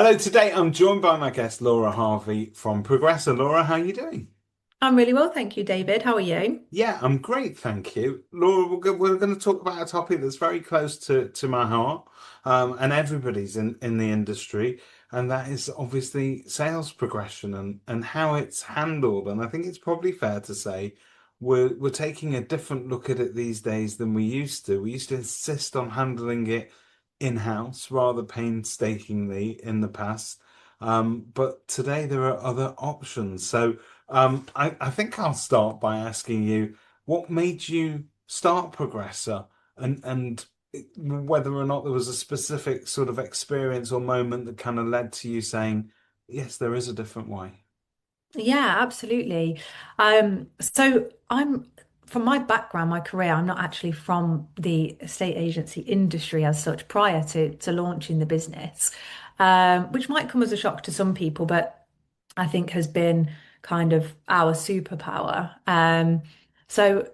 Hello, today I'm joined by my guest Laura Harvey from Progresa. Laura, how are you doing? I'm really well, thank you, David. How are you? Yeah, I'm great, thank you. Laura, we're going to talk about a topic that's very close to my heart, and everybody's in the industry, and that is obviously sales progression and how it's handled. And I think it's probably fair to say we're taking a different look at it these days than we used to. We used to insist on handling it in-house rather painstakingly in the past. But today there are other options. I think I'll start by asking you what made you start Progressor and whether or not there was a specific sort of experience or moment that kind of led to you saying, yes, there is a different way. Yeah, absolutely. So I'm from my background, my career, I'm not actually from the estate agency industry as such prior to launching the business, which might come as a shock to some people, but I think has been kind of our superpower. So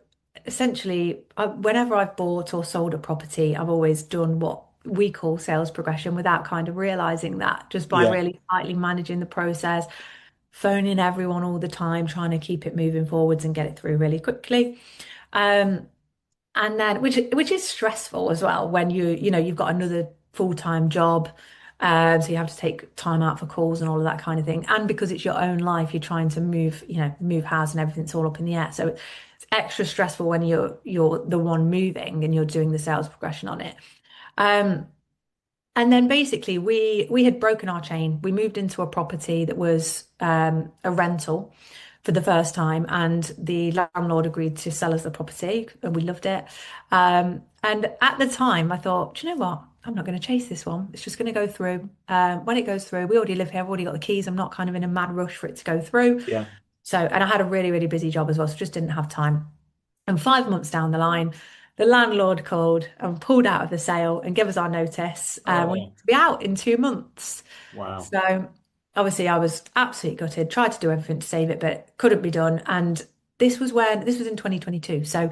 essentially, whenever I've bought or sold a property, I've always done what we call sales progression without kind of realizing that, just by Yeah. really tightly managing the process, phoning everyone all the time, trying to keep it moving forwards and get it through really quickly. Um, and then which is stressful as well when you've got another full-time job. So you have to take time out for calls and all of that kind of thing. And because it's your own life, you're trying to move house and everything's all up in the air. So it's extra stressful when you're the one moving and you're doing the sales progression on it. Um, and then basically we had broken our chain. We moved into a property that was a rental for the first time, and the landlord agreed to sell us the property, and we loved it. And at the time, I thought, do you know what? I'm not going to chase this one. It's just going to go through. When it goes through, we already live here. I've already got the keys. I'm not kind of in a mad rush for it to go through. Yeah. So, and I had a really, really busy job as well, so just didn't have time. And 5 months down the line, the landlord called and pulled out of the sale and gave us our notice. We had Oh, to be out in 2 months. wow. So obviously I was absolutely gutted, tried to do everything to save it, but couldn't be done. And this was in 2022. So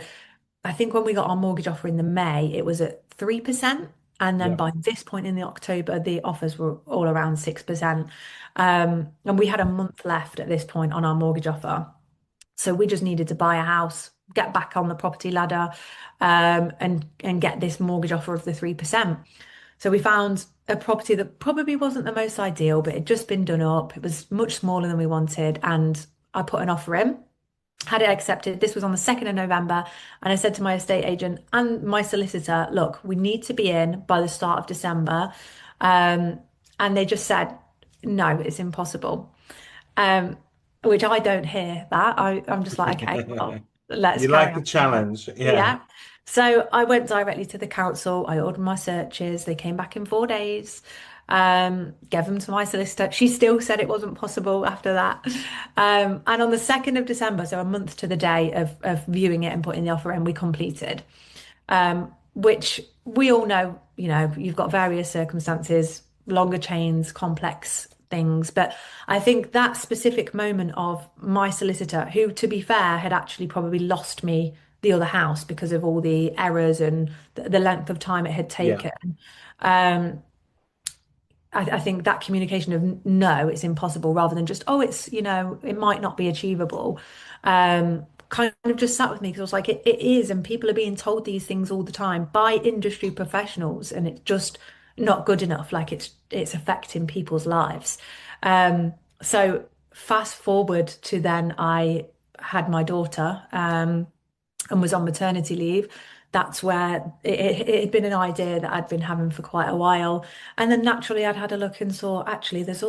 I think when we got our mortgage offer in the May, it was at 3%. And then Yeah. by this point in the October, the offers were all around 6%. And we had a month left at this point on our mortgage offer. So we just needed to buy a house, get back on the property ladder, and get this mortgage offer of the 3%. So we found a property that probably wasn't the most ideal, but it had just been done up. It was much smaller than we wanted, and I put an offer in, had it accepted. This was on the 2nd of November, and I said to my estate agent and my solicitor, look, we need to be in by the start of December. Um, and they just said, no, it's impossible. Um, which I don't hear that. I'm just like, okay, well, let's You carry like on. the challenge. Yeah. Yeah. So I went directly to the council. I ordered my searches. They came back in 4 days. Gave them to my solicitor. She still said it wasn't possible after that. And on the 2nd of December, so a month to the day of viewing it and putting the offer in, we completed. Which we all know, you've got various circumstances, longer chains, complex things. But I think that specific moment of my solicitor, who, to be fair, had actually probably lost me the other house because of all the errors and the length of time it had Yeah. taken. Um, I think that communication of no, it's impossible, rather than just, oh, it might not be achievable, kind of just sat with me because I was like, it is, and people are being told these things all the time by industry professionals, and it's just not good enough. Like it's affecting people's lives. So fast forward to then I had my daughter, and was on maternity leave. That's where it had been an idea that I'd been having for quite a while. And then naturally I'd had a look and saw actually there's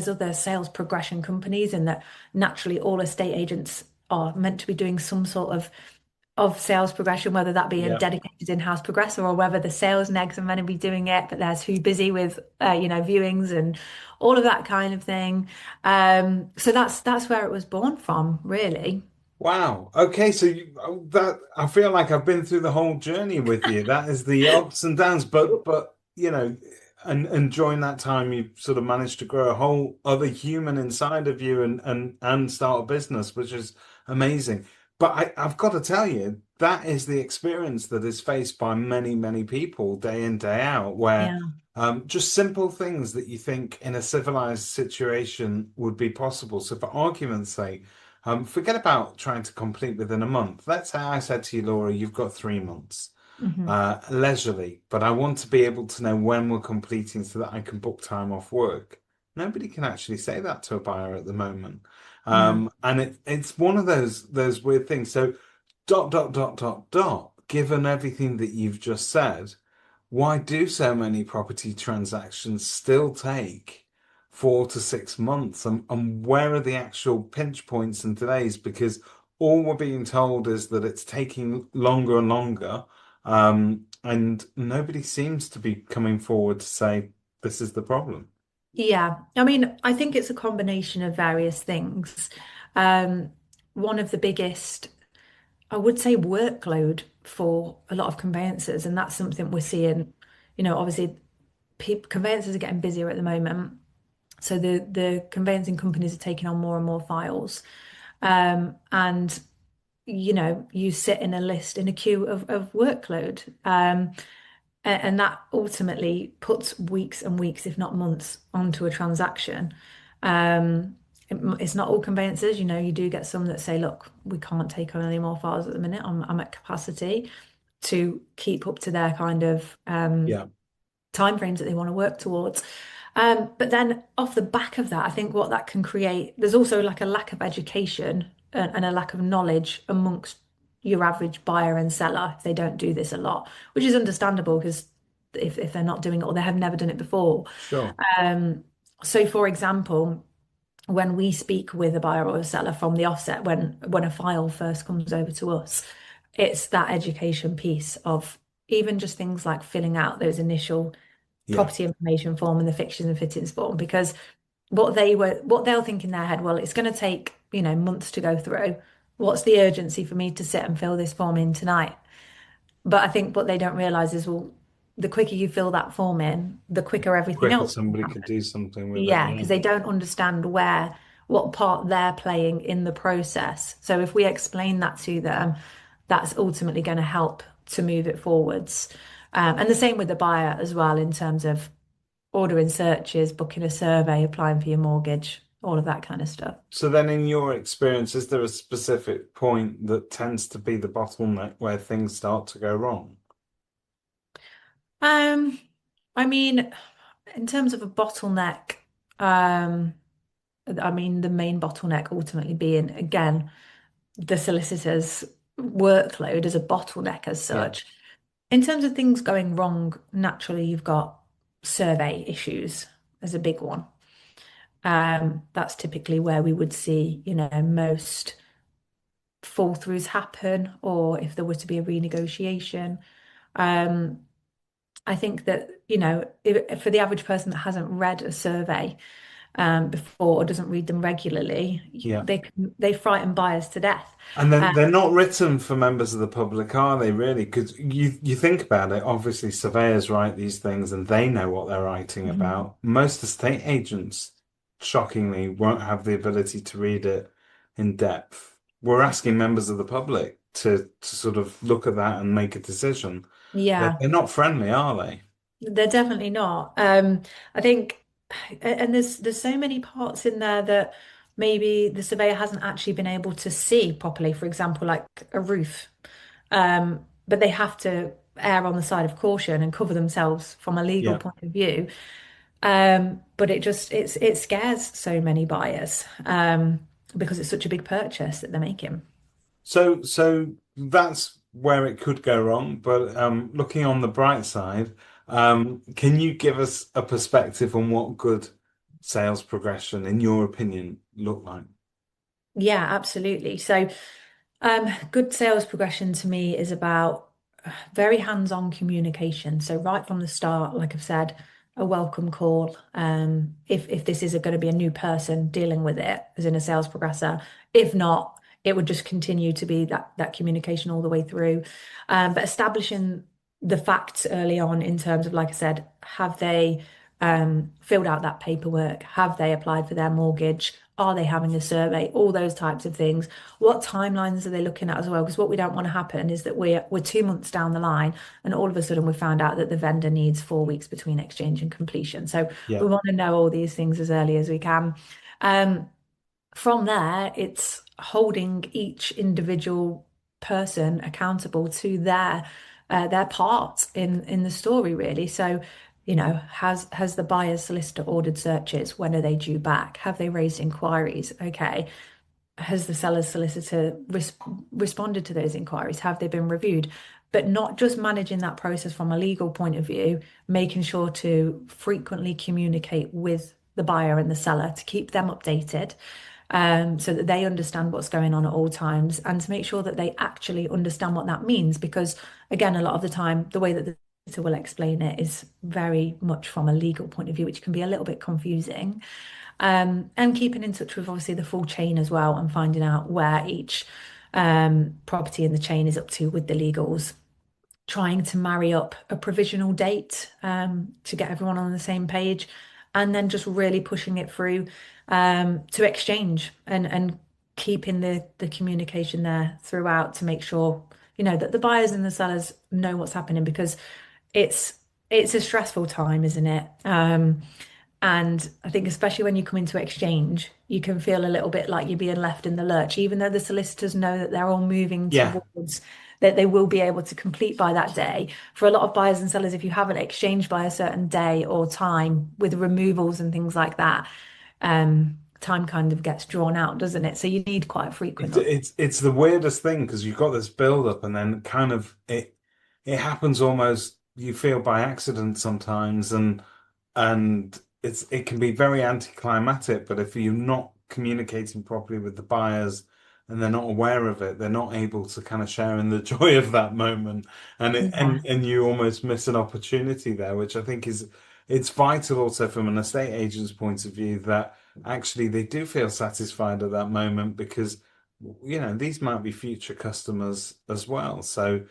other sales progression companies, and that naturally all estate agents are meant to be doing some sort of sales progression, whether that be a Yeah. dedicated in-house progressor or whether the sales negs are meant to be doing it, but they're too busy with viewings and all of that kind of thing. So that's where it was born from, really. Wow. Okay, so that I feel like I've been through the whole journey with you. That is the ups and downs, but and during that time you sort of managed to grow a whole other human inside of you and start a business, which is amazing. But I've got to tell you, that is the experience that is faced by many, many people day in, day out, where Yeah. just simple things that you think in a civilized situation would be possible. So, for argument's sake, forget about trying to complete within a month. Let's say I said to you, Laura, you've got 3 months Hmm. leisurely, but I want to be able to know when we're completing so that I can book time off work. Nobody can actually say that to a buyer at the moment. No. And it's one of those weird things. So dot dot dot dot dot, given everything that you've just said, why do so many property transactions still take 4 to 6 months? And where are the actual pinch points and delays? Because all we're being told is that it's taking longer and longer. And nobody seems to be coming forward to say this is the problem. Yeah, I mean, I think it's a combination of various things. Um, One of the biggest, I would say, workload for a lot of conveyancers, and that's something we're seeing. Obviously, conveyancers are getting busier at the moment, so the conveyancing companies are taking on more and more files, and you sit in a list in a queue of workload. And that ultimately puts weeks and weeks, if not months, onto a transaction. It's not all conveyancers, you do get some that say, look, we can't take on any more files at the minute. I'm at capacity to keep up to their kind of Yeah, timeframes that they want to work towards. But then off the back of that, I think what that can create, there's also like a lack of education and a lack of knowledge amongst your average buyer and seller if they don't do this a lot, which is understandable because if they're not doing it or they have never done it before. sure. Um, so for example, when we speak with a buyer or a seller from the offset, when a file first comes over to us, it's that education piece of even just things like filling out those initial Yeah. property information form and the fixtures and fittings form because what they'll think in their head, well, it's going to take, months to go through. What's the urgency for me to sit and fill this form in tonight? But I think what they don't realize is, well, the quicker you fill that form in, the quicker everything Quicker else will somebody could happen. do something with it. Yeah, Yeah. because they don't understand what part they're playing in the process. So if we explain that to them, that's ultimately going to help to move it forwards. And the same with the buyer as well, in terms of ordering searches, booking a survey, applying for your mortgage, all of that kind of stuff. So then, in your experience, is there a specific point that tends to be the bottleneck where things start to go wrong? Um, I mean, in terms of a bottleneck, um, I mean, the main bottleneck ultimately being, again, the solicitor's workload as a bottleneck as Yeah. such. In terms of things going wrong, naturally, you've got survey issues as a big one. That's typically where we would see, most fall throughs happen, or if there were to be a renegotiation. Um, I think that, for the average person that hasn't read a survey before or doesn't read them regularly, Yeah. they frighten buyers to death. And then Uh, they're not written for members of the public, are they really? Because you think about it, obviously surveyors write these things and they know what they're writing mhm. about. Most estate agents, shockingly, won't have the ability to read it in depth. We're asking members of the public to sort of look at that and make a decision. Yeah, They're not friendly, are they? they're definitely not. I think, and there's so many parts in there that maybe the surveyor hasn't actually been able to see properly. For example, like a roof. But they have to err on the side of caution and cover themselves from a legal Yeah. point of view. But it scares so many buyers because it's such a big purchase that they're making. So that's where it could go wrong. But looking on the bright side, can you give us a perspective on what good sales progression, in your opinion, look like? Yeah, absolutely. So, good sales progression to me is about very hands-on communication. So right from the start, like I've said, a welcome call. If this is going to be a new person dealing with it, as in a sales progressor. If not, it would just continue to be that communication all the way through. But establishing the facts early on in terms of, like I said, have they filled out that paperwork? Have they applied for their mortgage? Are they having a survey? All those types of things. What timelines are they looking at as well? Because what we don't want to happen is that we're 2 months down the line, and all of a sudden we found out that the vendor needs 4 weeks between exchange and completion. So Yeah. we want to know all these things as early as we can. Um, from there, it's holding each individual person accountable to their part in the story, really. So, has the buyer's solicitor ordered searches? When are they due back? Have they raised inquiries? Okay. Has the seller's solicitor responded to those inquiries? Have they been reviewed? But not just managing that process from a legal point of view, making sure to frequently communicate with the buyer and the seller to keep them updated, so that they understand what's going on at all times, and to make sure that they actually understand what that means. Because again, a lot of the time, the way that the solicitor will explain it is very much from a legal point of view, which can be a little bit confusing. And keeping in touch with obviously the full chain as well, and finding out where each property in the chain is up to with the legals, trying to marry up a provisional date to get everyone on the same page, and then just really pushing it through to exchange, and keeping the communication there throughout to make sure, that the buyers and the sellers know what's happening, because it's it's a stressful time, isn't it? And I think especially when you come into exchange, you can feel a little bit like you're being left in the lurch, even though the solicitors know that they're all moving Yeah. towards that they will be able to complete by that day. For a lot of buyers and sellers, if you haven't exchanged by a certain day or time with removals and things like that, time kind of gets drawn out, doesn't it? So you need quite a frequent up. It's the weirdest thing because you've got this build up and then kind of it happens almost you feel by accident sometimes and it can be very anticlimactic, but if you're not communicating properly with the buyers and they're not aware of it, they're not able to kind of share in the joy of that moment, and Yeah. and you almost miss an opportunity there, which I think is it's vital also from an estate agent's point of view that actually they do feel satisfied at that moment because these might be future customers as well. So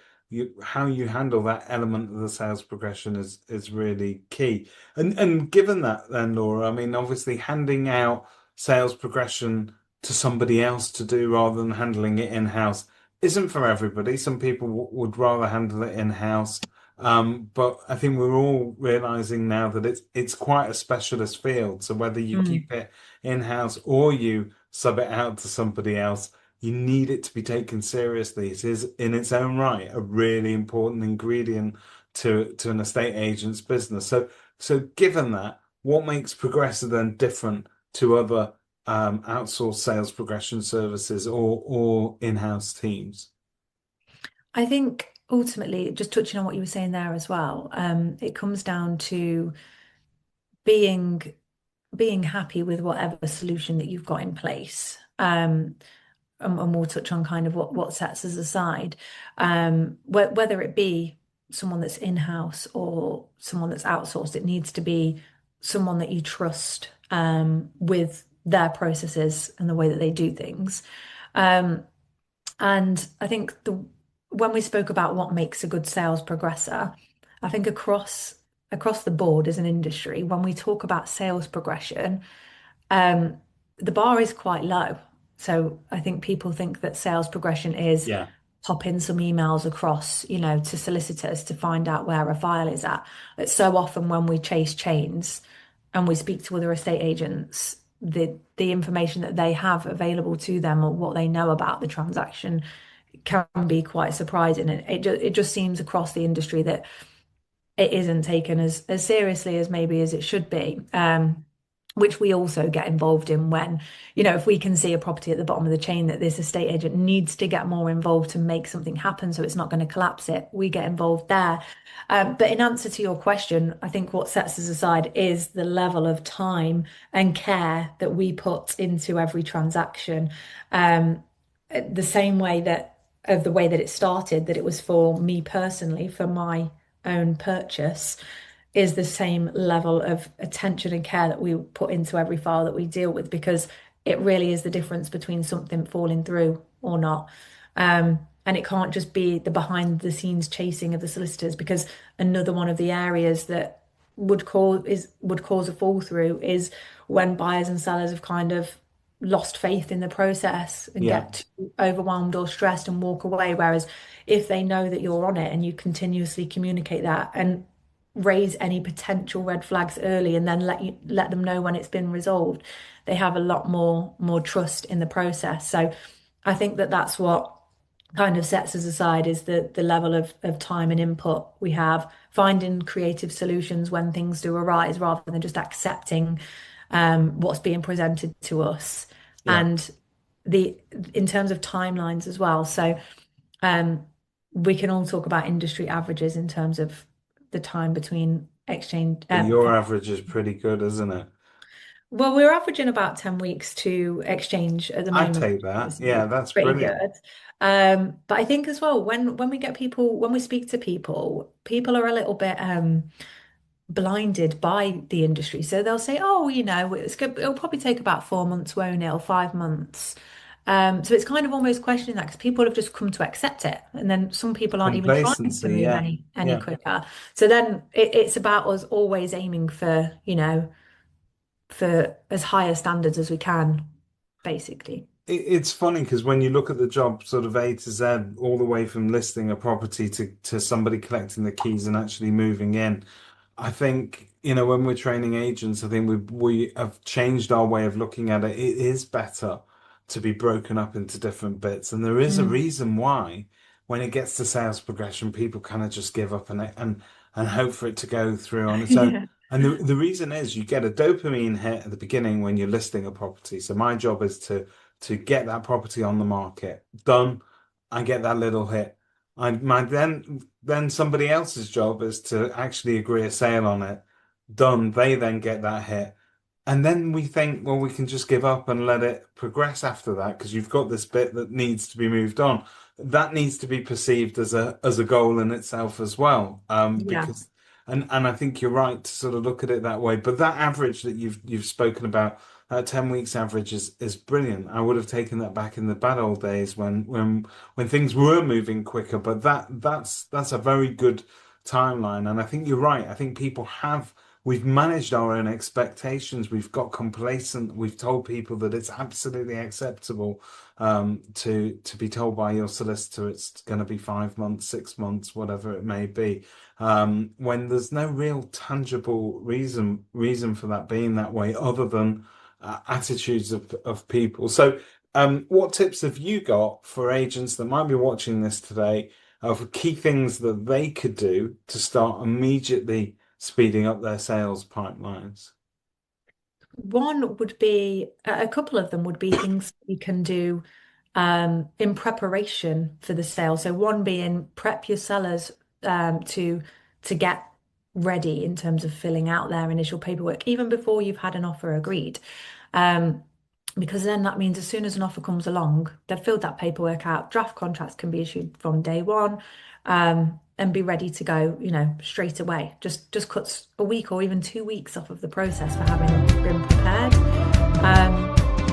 how you handle that element of the sales progression is really key. And given that then, Laura, I mean, obviously handing out sales progression to somebody else to do rather than handling it in-house isn't for everybody. Some people would rather handle it in-house. But I think we're all realizing now that it's quite a specialist field. So whether you Mm. keep it in-house or you sub it out to somebody else, you need it to be taken seriously. It is in its own right a really important ingredient to an estate agent's business. So given that, what makes Progressa then different to other outsourced sales progression services or in-house teams? I think ultimately, just touching on what you were saying there as well, it comes down to being being happy with whatever solution that you've got in place. And we'll touch on kind of what sets us aside, whether it be someone that's in-house or someone that's outsourced. It needs to be someone that you trust, with their processes and the way that they do things. Um, and I think when we spoke about what makes a good sales progressor, I think across the board as an industry, when we talk about sales progression, um, the bar is quite low. So I think people think that sales progression is Yeah. popping some emails across, to solicitors to find out where a file is at. But so often when we chase chains and we speak to other estate agents, the information that they have available to them or what they know about the transaction can be quite surprising. And it just seems across the industry that it isn't taken as seriously as maybe as it should be. Which we also get involved in when, if we can see a property at the bottom of the chain that this estate agent needs to get more involved to make something happen so it's not going to collapse it, we get involved there. But in answer to your question, I think what sets us aside is the level of time and care that we put into every transaction. Um, the same way that of the way that it started, that it was for me personally, for my own purchase, is the same level of attention and care that we put into every file that we deal with, because it really is the difference between something falling through or not. And it can't just be the behind the scenes chasing of the solicitors, because another one of the areas that would cause a fall through is when buyers and sellers have kind of lost faith in the process and Yeah. get too overwhelmed or stressed and walk away. Whereas if they know that you're on it and you continuously communicate that and raise any potential red flags early and then let them know when it's been resolved, they have a lot more trust in the process. So I think that that's what kind of sets us aside is the level of time and input we have, finding creative solutions when things do arise rather than just accepting what's being presented to us. Yeah. And the in terms of timelines as well. So um, we can all talk about industry averages in terms of the time between exchange. But your average is pretty good, isn't it? Well, we're averaging about 10 weeks to exchange at the I moment, take which that. is Yeah, that's pretty brilliant. good. But I think as well, when we get people, when we speak to people, people are a little bit blinded by the industry. So they'll say, oh, it's good, it'll probably take about 4 months, won't it, or 5 months. So it's kind of almost questioning that because people have just come to accept it, and then some people aren't even trying to Complacency. move Yeah. any Yeah. quicker. So then it's about us always aiming for as high a standards as we can, basically. It's funny because when you look at the job sort of A to Z, all the way from listing a property to somebody collecting the keys and actually moving in, I think, when we're training agents, I think we have changed our way of looking at it. It is better to be broken up into different bits. And there is a Mm. reason why when it gets to sales progression, people kind of just give up and hope for it to go through on its own. Yeah. And the reason is you get a dopamine hit at the beginning when you're listing a property. So my job is to get that property on the market. Done. I get that little hit. Then somebody else's job is to actually agree a sale on it. Done. They then get that hit. And then we think, well, we can just give up and let it progress after that because you've got this bit that needs to be moved on. That needs to be perceived as a goal in itself as well. Yeah. Because and I think you're right to sort of look at it that way. But that average that you've spoken about, that 10 weeks average is brilliant. I would have taken that back in the bad old days when things were moving quicker. But that's a very good timeline. And I think you're right. I think people have. We've managed our own expectations. We've got complacent. We've told people that it's absolutely acceptable to be told by your solicitor it's going to be 5 months, 6 months, whatever it may be. When there's no real tangible reason for that being that way, other than attitudes of people. So, what tips have you got for agents that might be watching this today of key things that they could do to start immediately speeding up their sales pipelines? One would be a couple of them would be things you can do in preparation for the sale. So one being prep your sellers to get ready in terms of filling out their initial paperwork, even before you've had an offer agreed. Um, because then that means as soon as an offer comes along, they've filled that paperwork out. Draft contracts can be issued from day one, and be ready to go, straight away. Just cuts a week or even 2 weeks off of the process for having been prepared.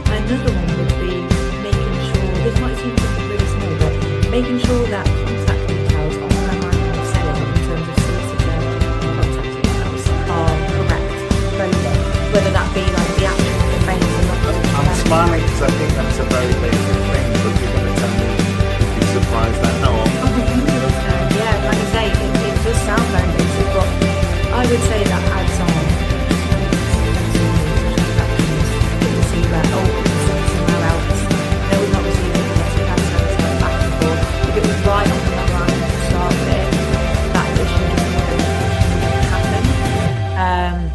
Another one would be making sure, this might seem something really small, but making sure that contact details on the memorandum of sale in terms of solicitor contact details are correct, both, whether that be like the actual conveyance I'm smiling because I think that's a very basic thing, but you're going to tell me you'd be surprised at how Oh, often. 100%. Yeah, like I say, it does sound very basic, but I would say that adds on to see where, oh, it's somewhere else. No, we've not received it yet, so we have to send it back and forth. If it was right on the memorandum to start with, that issue just wouldn't happen.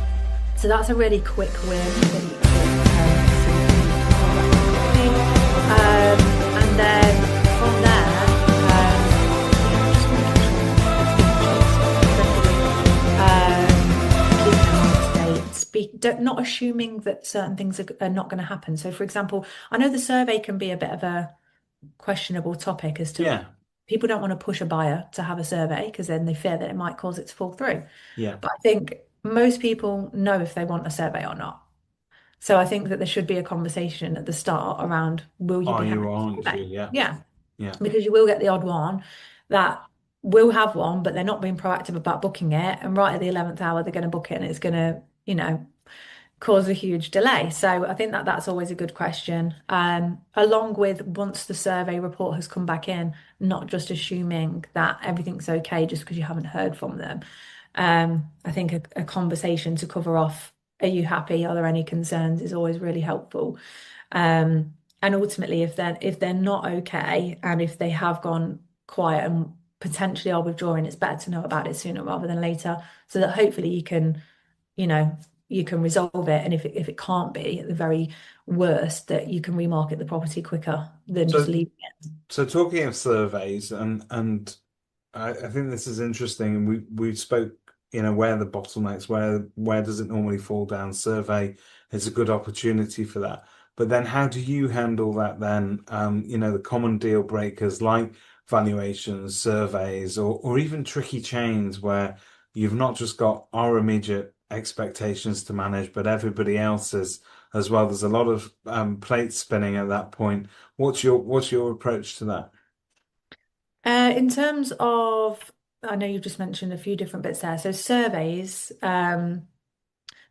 So that's a really quick win, really quick and then from there, just making sure keep them up to date, not assuming that certain things are not going to happen. So, for example, I know the survey can be a bit of a questionable topic as to Yeah, people don't want to push a buyer to have a survey because then they fear that it might cause it to fall through. yeah. But I think most people know if they want a survey or not. So I think that there should be a conversation at the start around will you Are be you, having or a aren't you? survey? Yeah, Yeah, yeah, because you will get the odd one that will have one, but they're not being proactive about booking it. And right at the 11th hour, they're going to book it and it's going to, cause a huge delay. So I think that that's always a good question. Along with once the survey report has come back in, not just assuming that everything's okay just because you haven't heard from them. I think a conversation to cover off, are you happy? Are there any concerns is always really helpful. And ultimately, if they're not okay and if they have gone quiet and potentially are withdrawing, it's better to know about it sooner rather than later, so that hopefully you know, you can resolve it. And if it can't be, at the very worst, that you can remarket the property quicker than just So, leaving it. so talking of surveys, and I think this is interesting. And we spoke, where the bottlenecks, where does it normally fall down? Survey is a good opportunity for that. But then how do you handle that then? The common deal breakers like valuations, surveys, or even tricky chains where you've not just got our immediate expectations to manage, but everybody else's as well. There's a lot of plates spinning at that point. What's your approach to that? In terms of, I know you've just mentioned a few different bits there. So surveys,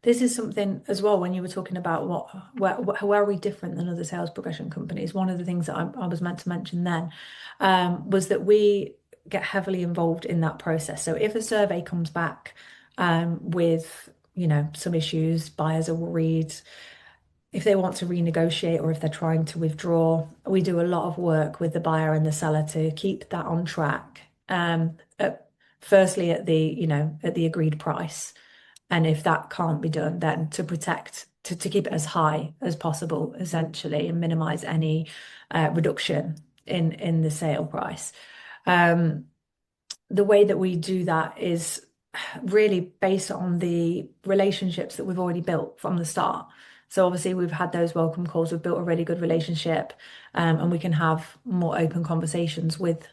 this is something as well when you were talking about where are we different than other sales progression companies. One of the things that I was meant to mention then was that we get heavily involved in that process. So if a survey comes back with, some issues, buyers are worried, if they want to renegotiate or if they're trying to withdraw, we do a lot of work with the buyer and the seller to keep that on track. Firstly, at the agreed price. And if that can't be done, then to protect, to keep it as high as possible, essentially, and minimize any reduction in the sale price. Um, the way that we do that is really based on the relationships that we've already built from the start. So obviously we've had those welcome calls, we've built a really good relationship, and we can have more open conversations with the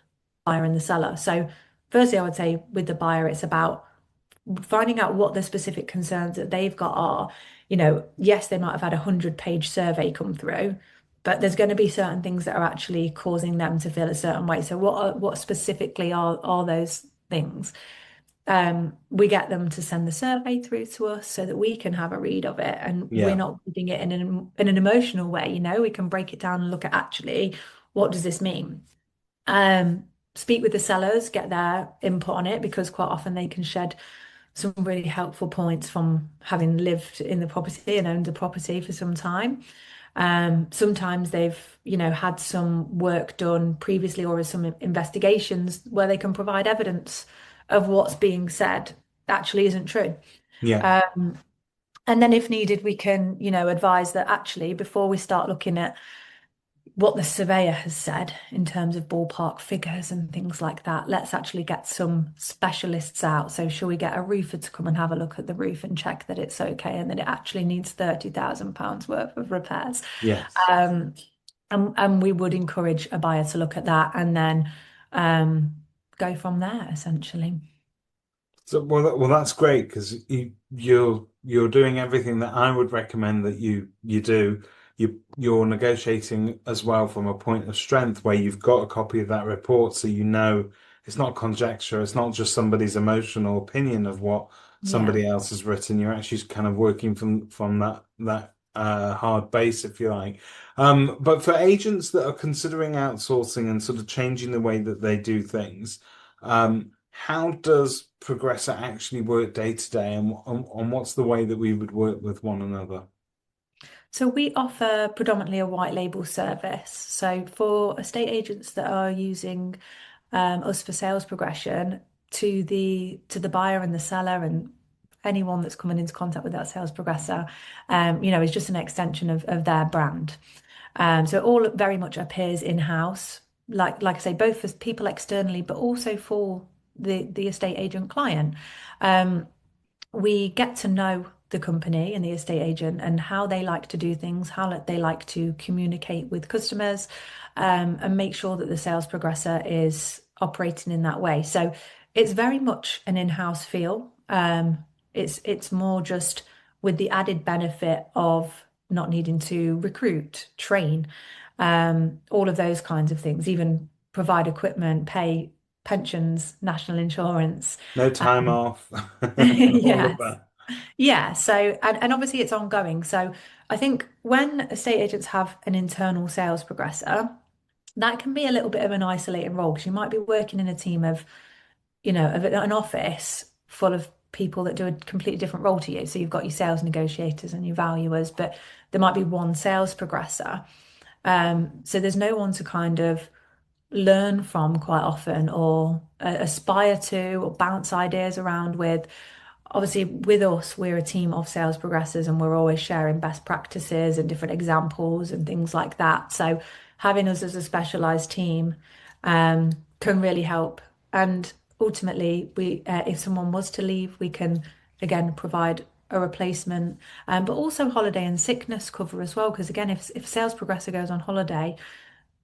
buyer and the seller. So firstly, I would say with the buyer, it's about finding out what the specific concerns that they've got are. Yes, they might have had a 100-page survey come through, but there's going to be certain things that are actually causing them to feel a certain way. So what specifically are those things? We get them to send the survey through to us so that we can have a read of it, and we're Yeah. not reading it in an emotional way. We can break it down and look at actually what does this mean. Speak with the sellers, get their input on it, because quite often they can shed some really helpful points from having lived in the property and owned the property for some time. Sometimes they've, had some work done previously or some investigations where they can provide evidence of what's being said actually isn't true. Yeah. Um, and then if needed, we can, advise that actually before we start looking at what the surveyor has said in terms of ballpark figures and things like that, let's actually get some specialists out. So shall we get a roofer to come and have a look at the roof and check that it's okay and that it actually needs £30,000 worth of repairs? Yes. Um, and we would encourage a buyer to look at that and then go from there, essentially. So, that's great because you're doing everything that I would recommend that you do. You're negotiating as well from a point of strength where you've got a copy of that report, so it's not conjecture. It's not just somebody's emotional opinion of what Yeah. somebody else has written. You're actually kind of working from that hard base, if you like. But for agents that are considering outsourcing and sort of changing the way that they do things. How does Progressa actually work day to day, and what's the way that we would work with one another? So we offer predominantly a white label service. So for estate agents that are using us for sales progression, to the buyer and the seller and anyone that's coming into contact with that sales progressor, is just an extension of their brand. So it all very much appears in-house, like I say, both for people externally, but also for the estate agent client. Um, we get to know the company and the estate agent and how they like to do things, how they like to communicate with customers, and make sure that the sales progressor is operating in that way. So it's very much an in-house feel. It's more just with the added benefit of not needing to recruit, train, all of those kinds of things, even provide equipment, pay. pensions, national insurance. No time Um, off, all of yes. that. Yeah. So, and obviously it's ongoing. So I think when estate agents have an internal sales progressor, that can be a little bit of an isolating role because you might be working in a team of, of an office full of people that do a completely different role to you. So you've got your sales negotiators and your valuers, but there might be one sales progressor. So there's no one to kind of learn from quite often or aspire to or bounce ideas around with. Obviously, with us, we're a team of sales progressors and we're always sharing best practices and different examples and things like that. So having us as a specialized team can really help. And ultimately, if someone was to leave, we can again provide a replacement, but also holiday and sickness cover as well. Because again, if a sales progressor goes on holiday,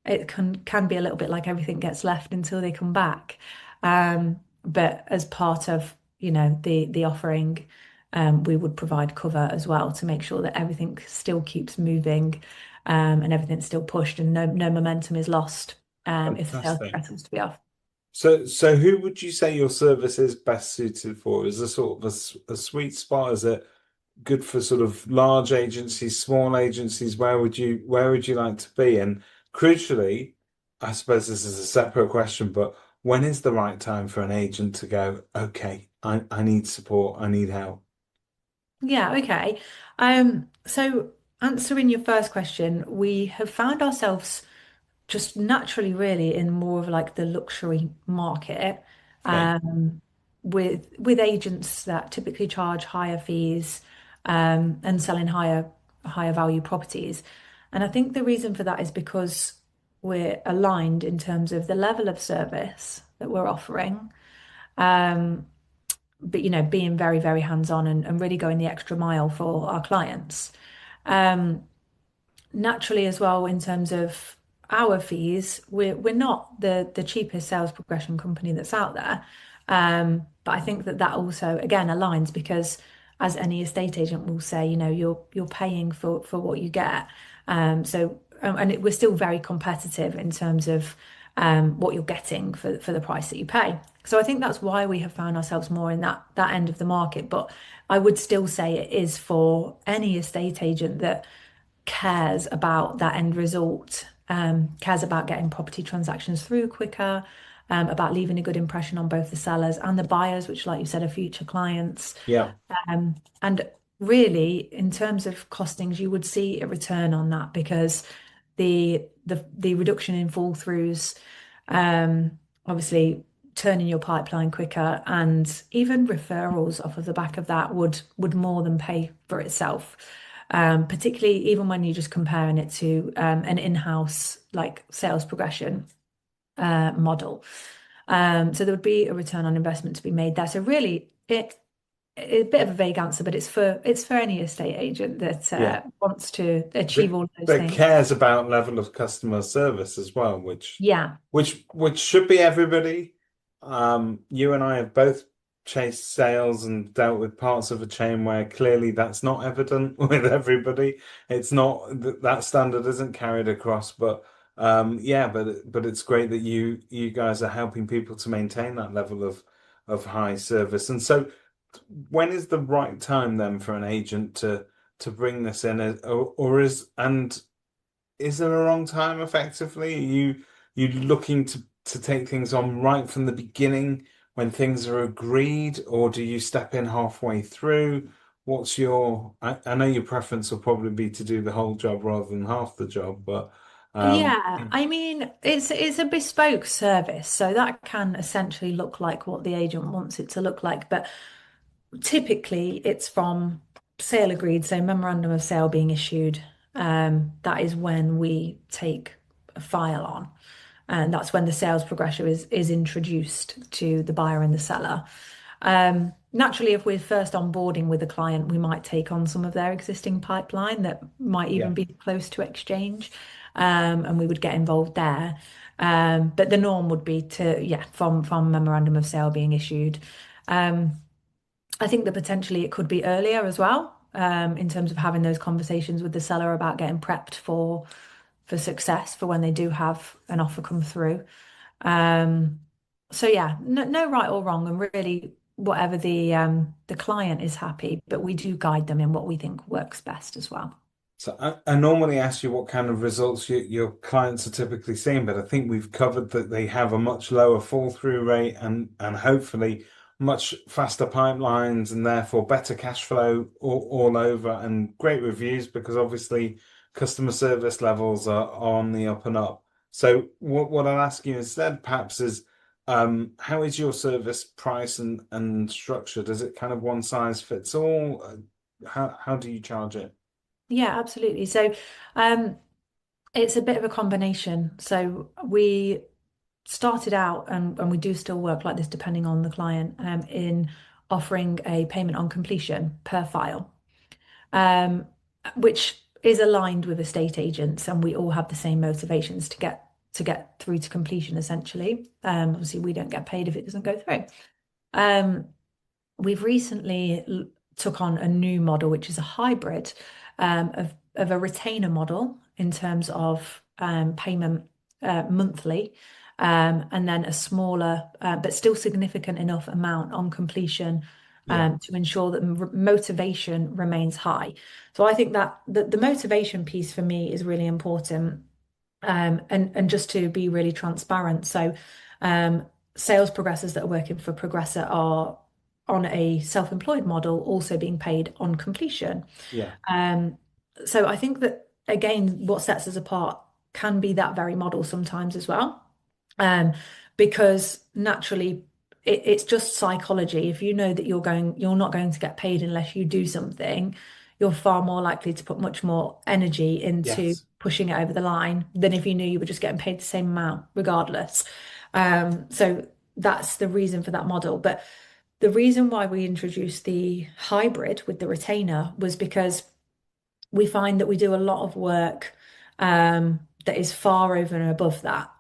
it can be a little bit like everything gets left until they come back. But as part of, the offering, we would provide cover as well to make sure that everything still keeps moving, and everything's still pushed and no momentum is lost, if the sales Fantastic. progress was to be off. So who would you say your service is best suited for? Is there sort of a sweet spot? Is it good for sort of large agencies, small agencies? Where would you like to be? And crucially, I suppose this is a separate question, but when is the right time for an agent to go, okay, I need support, I need help? Yeah, okay. So answering your first question, we have found ourselves just naturally really in more of like the luxury market, Okay. with agents that typically charge higher fees, and selling higher value properties. And I think the reason for that is because we're aligned in terms of the level of service that we're offering, but being very, very hands-on and really going the extra mile for our clients. Naturally as well in terms of our fees, we're not the cheapest sales progression company that's out there. But I think that also again aligns because as any estate agent will say, you're paying for what you get. We're still very competitive in terms of what you're getting for the price that you pay. So I think that's why we have found ourselves more in that end of the market. But I would still say it is for any estate agent that cares about that end result, cares about getting property transactions through quicker, about leaving a good impression on both the sellers and the buyers, which, like you said, are future clients. Yeah. And really, in terms of costings, you would see a return on that because the reduction in fall throughs, obviously turning your pipeline quicker and even referrals off of the back of that would more than pay for itself. Particularly even when you're just comparing it to an in-house like sales progression model. So there would be a return on investment to be made there. So really, it's a bit of a vague answer, but it's for any estate agent that Yeah. wants to achieve that all of those that things. cares about level of customer service as well, which Yeah. which which should be everybody. You and I have both chased sales and dealt with parts of a chain where clearly that's not evident with everybody. It's not that standard isn't carried across, but yeah, but it's great that you guys are helping people to maintain that level of high service. And so when is the right time then for an agent to bring this in, or is there a wrong time effectively? Are you looking to take things on right from the beginning when things are agreed, or do you step in halfway through? I know your preference will probably be to do the whole job rather than half the job, but Yeah, yeah, I mean, it's a bespoke service, so that can essentially look like what the agent wants it to look like. But typically, it's from sale agreed, so memorandum of sale being issued. That is when we take a file on, and that's when the sales progression is introduced to the buyer and the seller. Naturally, if we're first onboarding with a client, we might take on some of their existing pipeline that might yeah, even be close to exchange, and we would get involved there. But the norm would be to, yeah, from memorandum of sale being issued. Um, I think that potentially it could be earlier as well, in terms of having those conversations with the seller about getting prepped for success for when they do have an offer come through. Um, So yeah, no right or wrong, and really whatever the client is happy, but we do guide them in what we think works best as well. So I normally ask you what kind of results your clients are typically seeing, but I think we've covered that they have a much lower fall through rate and hopefully much faster pipelines and therefore better cash flow all over and great reviews because obviously customer service levels are on the up and up. So what I'll ask you instead perhaps is how is your service price and structured? Is it kind of one size fits all? How do you charge it? Yeah, absolutely. So um, it's a bit of a combination. So we started out, and we do still work like this depending on the client, in offering a payment on completion per file, um, which is aligned with estate agents, and we all have the same motivations to get through to completion essentially. Obviously, we don't get paid if it doesn't go through. Um, we've recently took on a new model, which is a hybrid of a retainer model in terms of payment monthly, and then a smaller but still significant enough amount on completion Yeah. to ensure that motivation remains high. So I think that the motivation piece for me is really important. And just to be really transparent, so um, sales progressors that are working for Progressa are on a self-employed model, also being paid on completion. Yeah. Um, so I think that again, what sets us apart can be that very model sometimes as well, um, because naturally it's just psychology. If you know that you're not going to get paid unless you do something, you're far more likely to put much more energy into Yes. pushing it over the line than if you knew you were just getting paid the same amount regardless. So that's the reason for that model. But the reason why we introduced the hybrid with the retainer was because we find that we do a lot of work that is far over and above that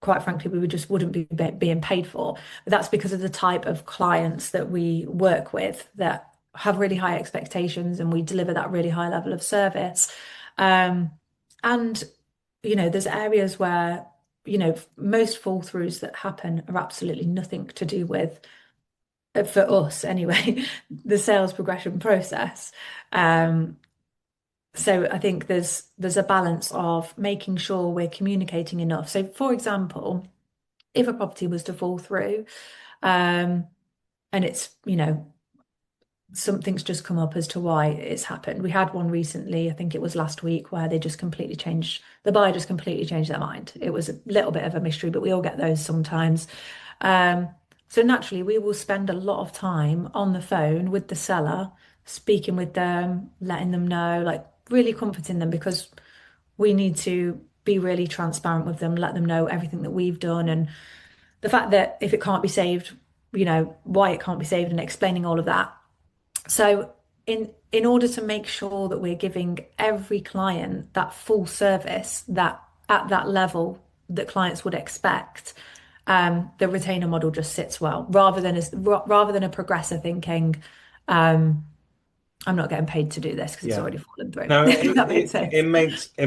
quite frankly we just wouldn't be being paid for. But that's because of the type of clients that we work with that have really high expectations, and we deliver that really high level of service. Um, and there's areas where most fall throughs that happen are absolutely nothing to do with, for us anyway, the sales progression process. Um, so I think there's a balance of making sure we're communicating enough. So for example, if a property was to fall through, um, and it's, something's just come up as to why it's happened. We had one recently, I think it was last week, where the buyer just completely changed their mind. It was a little bit of a mystery, but we all get those sometimes. Um, so naturally, we will spend a lot of time on the phone with the seller, speaking with them, letting them know, like really comforting them, because we need to be really transparent with them, let them know everything that we've done, and the fact that if it can't be saved, why it can't be saved, and explaining all of that. So in order to make sure that we're giving every client that full service that at that level that clients would expect, the retainer model just sits well, rather than a progressor thinking, um, I'm not getting paid to do this because it's Yeah. already fallen through. No, If that makes sense. it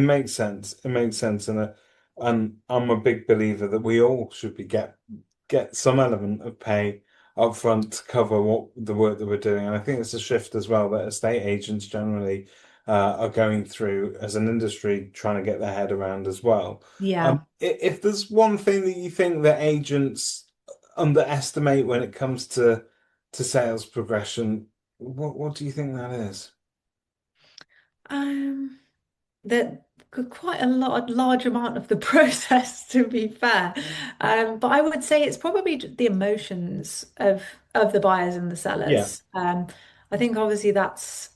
makes sense. It makes sense, and I'm a big believer that we all should get some element of pay up front to cover what the work that we're doing. And I think it's a shift as well that estate agents generally are going through as an industry, trying to get their head around as well. Yeah. If there's one thing that you think that agents underestimate when it comes to sales progression, what do you think that is? Um, that quite a large amount of the process, to be fair. But I would say it's probably the emotions of the buyers and the Yeah. sellers. I think obviously that's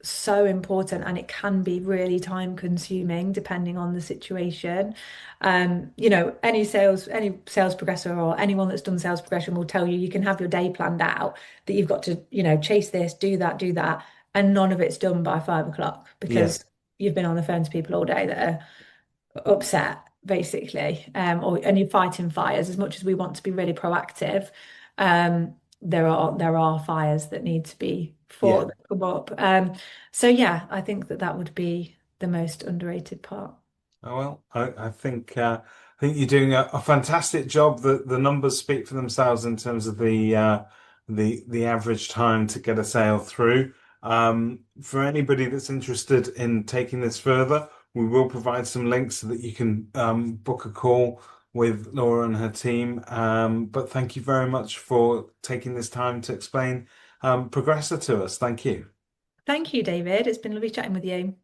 so important, and it can be really time consuming depending on the situation. Any sales progressor or anyone that's done sales progression will tell you you can have your day planned out, that you've got to, chase this, do that, and none of it's done by 5 o'clock Yeah. because you've been on the phone to people all day that are upset, basically, and you're fighting fires. As much as we want to be really proactive, there are fires that need to be fought Yeah. that come up. So yeah, I think that would be the most underrated part. Oh, well, I think think you're doing a fantastic job. The numbers speak for themselves in terms of the average time to get a sale through. For anybody that's interested in taking this further, we will provide some links so that you can book a call with Laura and her team. But thank you very much for taking this time to explain Progressa to us. Thank you. Thank you, David. It's been lovely chatting with you.